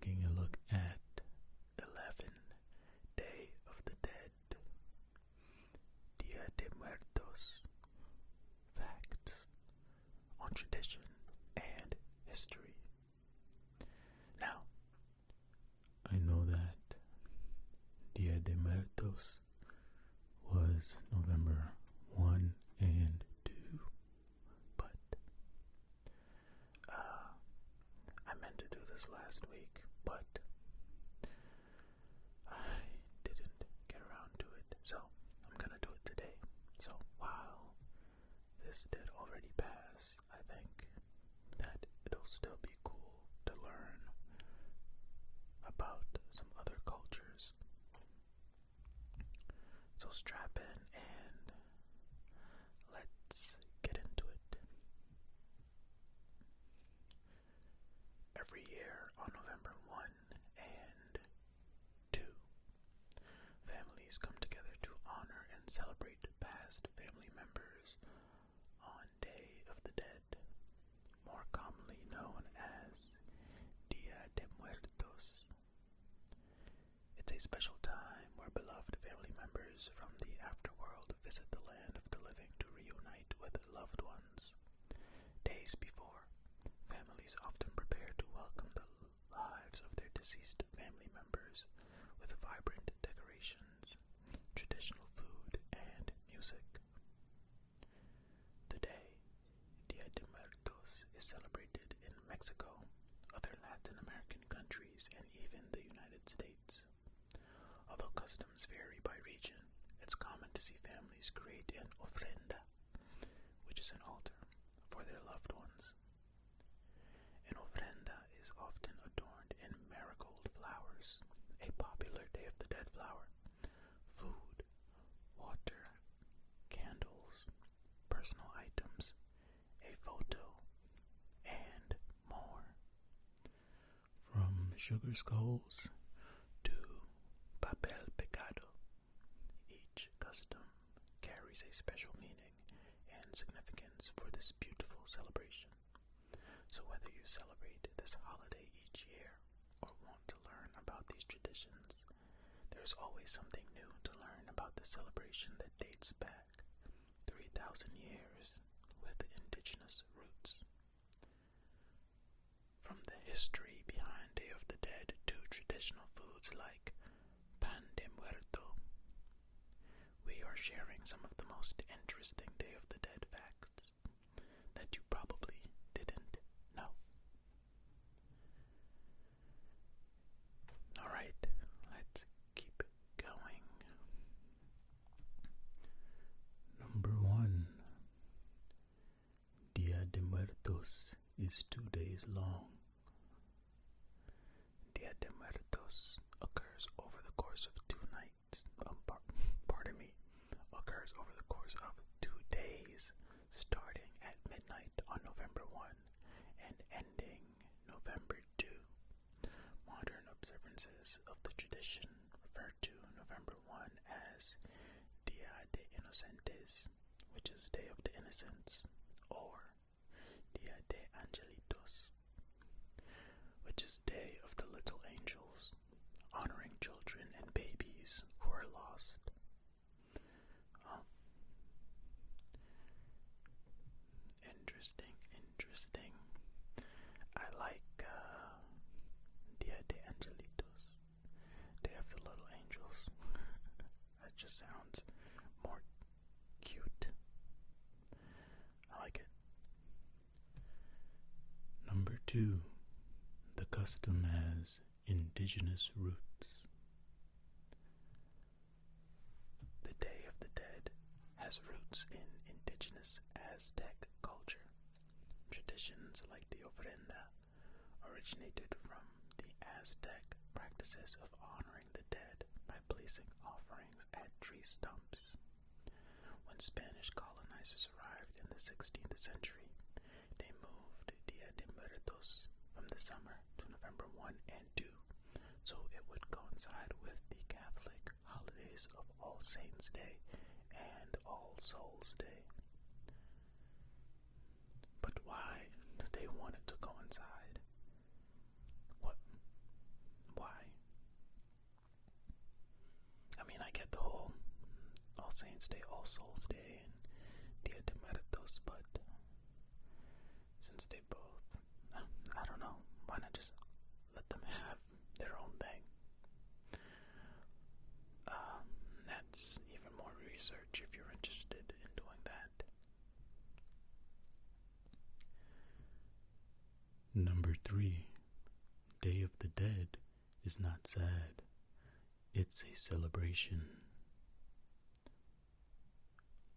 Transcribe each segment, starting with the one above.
taking a look at 11 Day of the Dead, Dia de Muertos, facts on tradition and history. Now, I know that Dia de Muertos was November 1 and 2, but I meant to do this last week, but I didn't get around to it, so I'm gonna do it today. So while this did already pass, I think that it'll still be cool to learn about some other cultures. So strap in and let's get into it. Every year on November 1 and 2, families come together to honor and celebrate past family members on Day of the Dead, more commonly known as Dia de Muertos. It's a special time where beloved family members from the afterworld visit the land of the living to reunite with loved ones. Days before, families often prepare to welcome the lives of their deceased family members with vibrant decorations, traditional food, and music. Today, Dia de Muertos is celebrated in Mexico, other Latin American countries, and even the United States. Although customs vary by region, it's common to see families create an ofrenda, which is an altar, for their loved ones. An ofrenda is often adorned in marigold flowers, a popular Day of the Dead flower, food, water, candles, personal items, a photo, and more. From sugar skulls to papel picado, each custom carries a special meaning and significance for this beautiful celebration. So whether you celebrate this holiday each year or want to learn about these traditions, there's always something new to learn about the celebration that dates back 3,000 years with indigenous roots. From the history behind Day of the Dead to traditional foods like pan de muerto, we are sharing some of the most interesting Day of the Dead facts that you probably didn't know. Alright, let's keep going. Number 1. Dia de Muertos is 2 days long. Dia de Muertos occurs over the course of 2 nights. Occurs over the course of 2 days, starting at midnight on November 1 and ending November 2. Modern observances of the tradition refer to November 1 as Dia de Inocentes, which is Day of the Innocents, or Dia de Angelitos, which is Day of the Little Angels, honoring children and babies who are lost. Interesting. I like Dia de Angelitos, Day of the Little Angels. That just sounds more cute. I like it. Number 2. The custom has indigenous roots. The Day of the Dead has roots in indigenous Aztec culture. Traditions like the ofrenda originated from the Aztec practices of honoring the dead by placing offerings at tree stumps. When Spanish colonizers arrived in the 16th century, they moved Dia de Muertos from the summer to November 1 and 2, so it would coincide with the Catholic holidays of All Saints' Day and All Souls' Day. But why did they want it to coincide? Saints Day, All Souls Day, and Dia de Muertos, but since they both, I don't know, why not just let them have their own thing? That's even more research if you're interested in doing that. Number 3. Day of the Dead is not sad. It's a celebration.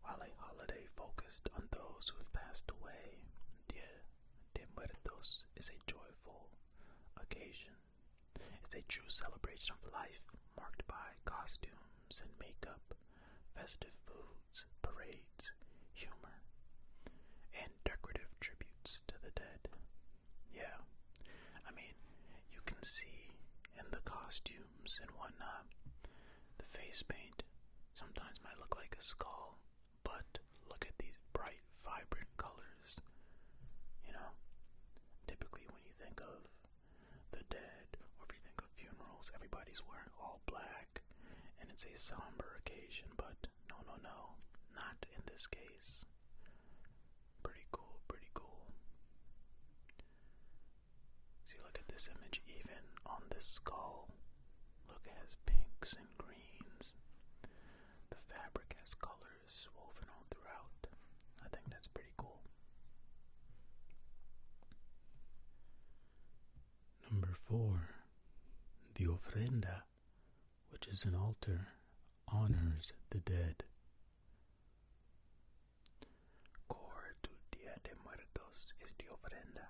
While a holiday focused on those who have passed away, Dia de Muertos is a joyful occasion. It's a true celebration of life, marked by costumes and makeup, festive foods, parades, humor, and decorative tributes to the dead. Yeah, I mean, you can see in the costumes and whatnot, the face paint sometimes might look like a skull, but look at these bright, vibrant colors. You know, typically when you think of the dead, or if you think of funerals, everybody's wearing all black, and it's a somber occasion, but no, not in this case. Pretty cool, pretty cool. See, look at this image, even on this skull. Look, it has pinks and greens. The fabric has colors woven all throughout. I think that's pretty cool. Number 4. The ofrenda, which is an altar, honors the dead. Core to Dia de Muertos is the ofrenda,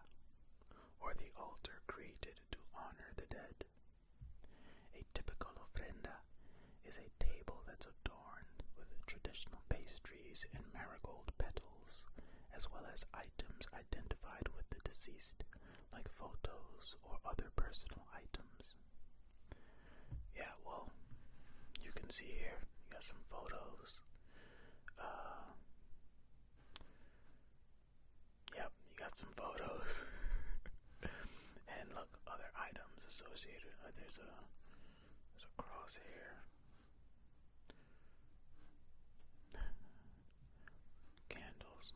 or the altar created to honor the dead. A typical ofrenda is a table that's adorned with traditional pastries and marigold petals, as well as items identified with the deceased, like photos or other personal items. Yeah, well, you can see here, you got some photos. Yep, you got some photos. And look, other items associated. There's a cross here. Candles.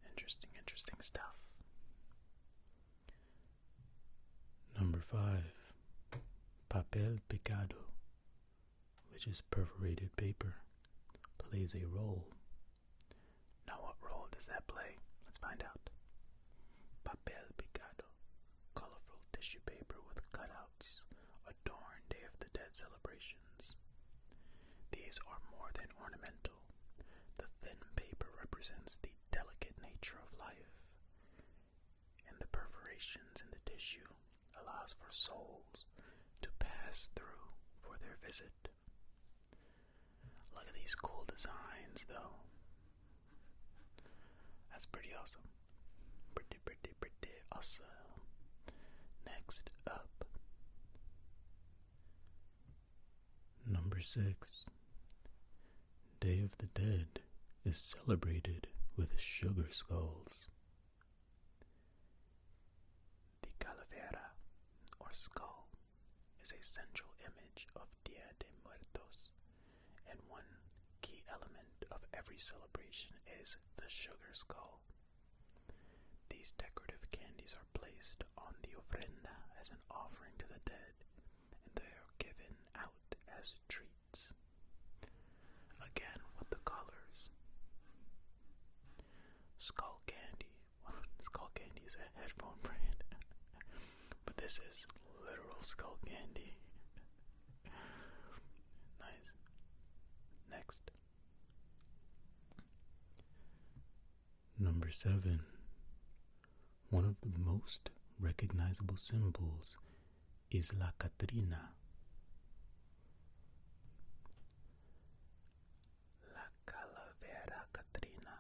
Interesting stuff. Number 5. Papel picado, which is perforated paper, plays a role. Now what role does that play? Let's find out. Papel picado, colorful tissue paper with cutouts, adorn Day of the Dead celebrations. These are more than ornamental. The thin paper represents the delicate nature of life, and the perforations in the tissue allows for souls to pass through for their visit. Look at these cool designs, though. That's pretty awesome. Pretty awesome. Next up. Number 6. Day of the Dead is celebrated with sugar skulls. The calavera, or skull, is a central image of Dia de Muertos, and one key element of every celebration is the sugar skull. These decorative candies are placed on the ofrenda as an offering to the dead, and they are given out as treats. Again, with the colors. Skull candy. Skull candy is a headphone brand. But this is literal skull candy. Nice. Next. Number 7. One of the most recognizable symbols is La Catrina. La Calavera Catrina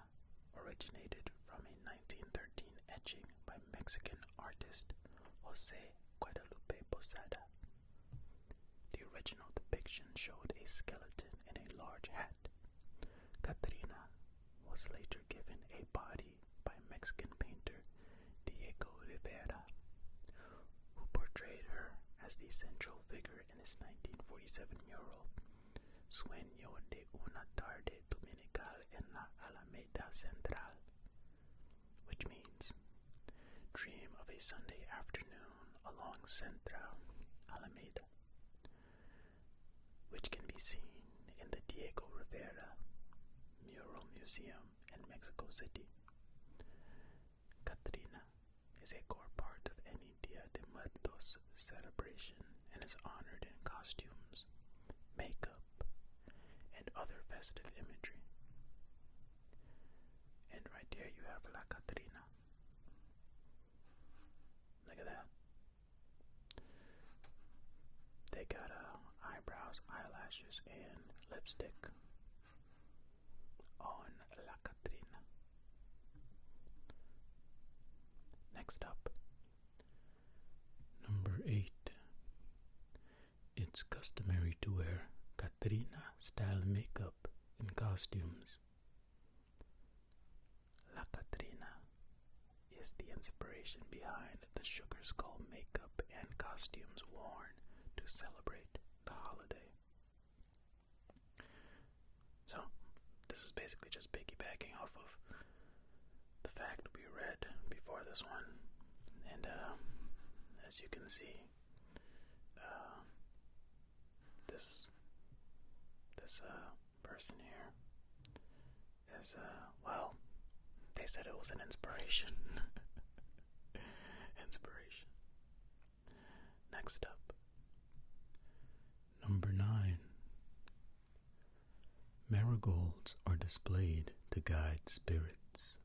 originated from a 1913 etching by Mexican artist Jose Guadalupe Posada. The original depiction showed a skeleton in a large hat. Catrina was later given a body by Mexican painter Diego Rivera, who portrayed her as the central figure in his 1947 mural, Sueño de una tarde dominical en la Alameda Central, which means dream of a Sunday afternoon along Central Alameda, which can be seen in the Diego Rivera Mural Museum in Mexico City. Catrina is a core part of any Dia de Muertos celebration and is honored in costumes, makeup, and other festive imagery. And right there you have La Catrina. Look at that. They got eyebrows, eyelashes, and lipstick on La Catrina. Next up, Number 8. It's customary to wear Catrina-style makeup and costumes. La Catrina is the inspiration behind the Sugar Skull makeup and costumes worn to celebrate the holiday. So, this is basically just piggybacking off of the fact we read before this one. And as you can see, this person here is, well, they said it was an inspiration. Inspiration. Next up. Number 9. Marigolds are displayed to guide spirits.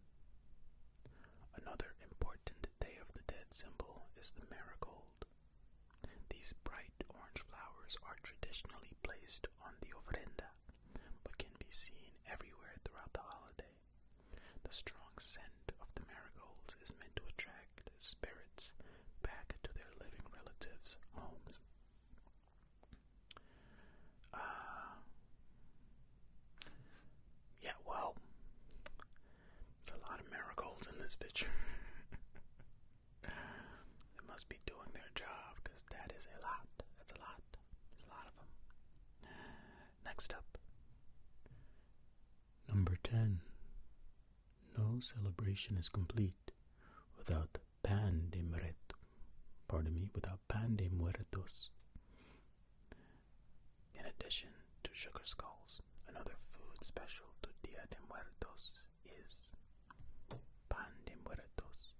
Another important Day of the Dead symbol is the marigold. These bright orange flowers are traditionally placed on the ofrenda, but can be seen everywhere throughout the holiday. The strong scent of the marigolds is meant to attract spirits back to their living relatives' homes. Yeah, well, there's a lot of marigolds in this picture. They must be doing their job, because that is a lot. That's a lot. There's a lot of them. Next up. Number 10. No celebration is complete without pan de muertos. In addition to sugar skulls, another food special to Dia de Muertos is pan de muertos,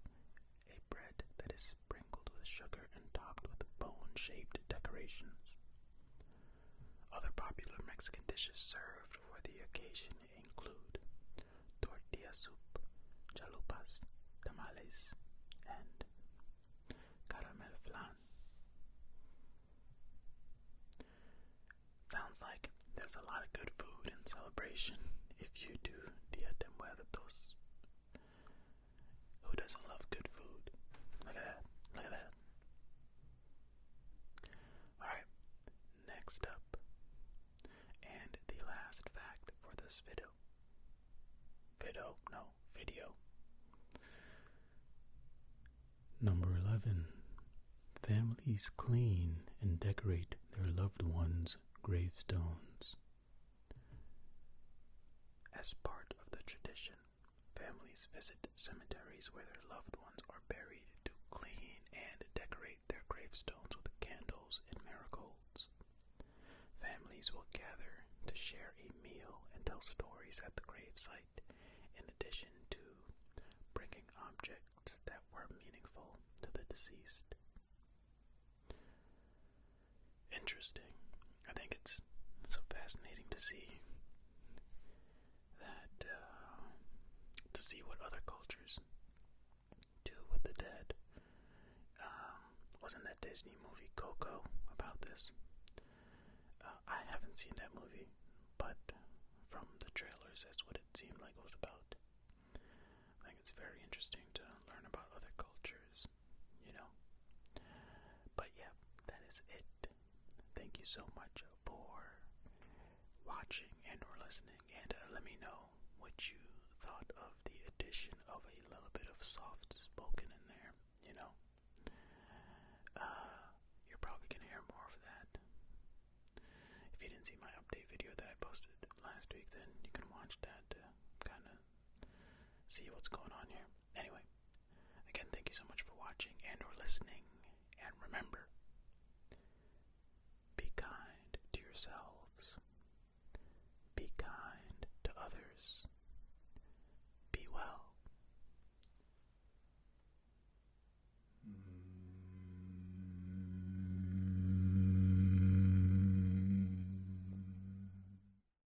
a bread that is sprinkled with sugar and topped with bone-shaped decorations. Other popular Mexican dishes served for the occasion include tortilla soup, chalupas, tamales, and caramel flan. Sounds like there's a lot of good food in celebration if you do Dia de Muertos. Who doesn't love good food? Look at that. Look at that. Alright, next up, and the last fact for this video. Video. Number 11. Families clean and decorate their loved ones' gravestones. As part of the tradition, families visit cemeteries where their loved ones are buried to clean and decorate their gravestones with candles and marigolds. Families will gather to share a meal and tell stories at the gravesite, in addition to bringing objects that were meaningful to the deceased. Interesting. I think it's so fascinating to see that, to see what other cultures do with the dead. Wasn't that Disney movie Coco about this? I haven't seen that movie, but from the trailers, that's what it seemed like it was about. I think it's very interesting to learn about other cultures, you know. But yeah, that is it. Thank you so much for watching and or listening, and let me know what you thought of the addition of a little bit of soft spoken in there, you know. You're probably gonna hear more of that. If you didn't see my update video that week, then you can watch that to kind of see what's going on here. Anyway, again, thank you so much for watching and or listening. And remember,